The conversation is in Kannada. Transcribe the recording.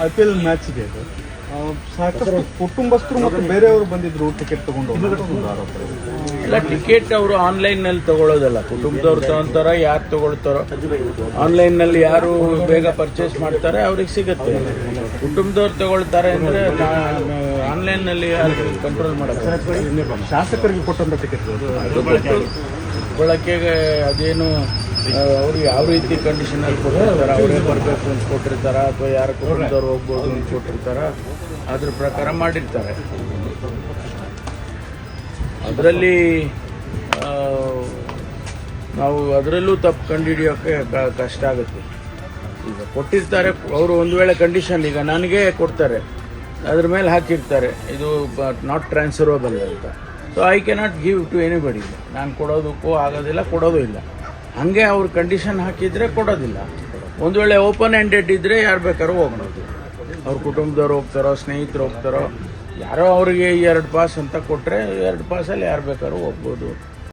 IPL ಮ್ಯಾಚ್ಗೆ ಇದು ಸಾಕಷ್ಟು ಕುಟುಂಬಸ್ಥರು ಮತ್ತು ಬೇರೆಯವರು ಬಂದಿದ್ರು ಟಿಕೆಟ್ ತಗೊಂಡು ಒಂದು ಆರೋಪ ಇದೆ. ಇಲ್ಲ, ಟಿಕೆಟ್ ಅವರು ಆನ್ಲೈನ್ನಲ್ಲಿ ತಗೊಳ್ಳೋದಲ್ಲ, ಕುಟುಂಬದವ್ರು ತಗೊಂತಾರ, ಯಾರು ತಗೊಳ್ತಾರೋ ಆನ್ಲೈನ್ನಲ್ಲಿ ಯಾರು ಬೇಗ ಪರ್ಚೇಸ್ ಮಾಡ್ತಾರೆ ಅವ್ರಿಗೆ ಸಿಗುತ್ತೆ. ಕುಟುಂಬದವ್ರು ತಗೊಳ್ತಾರೆ ಅಂದರೆ ಆನ್ಲೈನ್ನಲ್ಲಿ ಯಾರು ಕಂಟ್ರೋಲ್ ಮಾಡೋದು. ಶಾಸಕರಿಗೆ ಕೊಟ್ಟಂತ ಟಿಕೆಟ್ ಅದು ಬಳಕೆಗೆ ಅದೇನು ಅವ್ರು ಯಾವ ರೀತಿ ಕಂಡೀಷನಲ್ಲಿ ಕೊಟ್ಟಿರ್ತಾರೆ, ಅವರೇ ಬರಬೇಕು ಅಂತ ಕೊಟ್ಟಿರ್ತಾರ ಅಥವಾ ಯಾರು ಕುಟುಂಬದವ್ರು ಹೋಗ್ಬೋದು ಅಂತ ಕೊಟ್ಟಿರ್ತಾರ, ಅದ್ರ ಪ್ರಕಾರ ಮಾಡಿರ್ತಾರೆ. ಅದರಲ್ಲಿ ನಾವು ಅದರಲ್ಲೂ ತಪ್ಪು ಕಂಡುಹಿಡಿಯೋಕ್ಕೆ ಕಷ್ಟ ಆಗುತ್ತೆ. ಈಗ ಕೊಟ್ಟಿರ್ತಾರೆ ಅವರು, ಒಂದು ವೇಳೆ ಕಂಡೀಷನ್ ಈಗ ನನಗೆ ಕೊಡ್ತಾರೆ, ಅದ್ರ ಮೇಲೆ ಹಾಕಿರ್ತಾರೆ ಇದು ನಾಟ್ ಟ್ರಾನ್ಸ್ಫರಬಲ್ ಅಂತ. So I cannot give to anybody. ನಾನು ಕೊಡೋದಕ್ಕೂ ಆಗೋದಿಲ್ಲ, ಕೊಡೋದು ಇಲ್ಲ. ಹಾಗೆ ಅವ್ರು ಕಂಡೀಷನ್ ಹಾಕಿದರೆ ಕೊಡೋದಿಲ್ಲ. ಒಂದು ವೇಳೆ ಓಪನ್ ಹ್ಯಾಂಡೆಡ್ ಇದ್ದರೆ ಯಾರು ಬೇಕಾದ್ರೂ ಹೋಗ್ಬೋದು. ಅವ್ರ ಕುಟುಂಬದವ್ರು ಹೋಗ್ತಾರೋ, ಸ್ನೇಹಿತರು ಹೋಗ್ತಾರೋ, ಯಾರೋ ಅವ್ರಿಗೆ 2 ಪಾಸ್ ಅಂತ ಕೊಟ್ಟರೆ 2 ಪಾಸಲ್ಲಿ ಯಾರು ಬೇಕಾದ್ರೂ ಹೋಗ್ಬೋದು.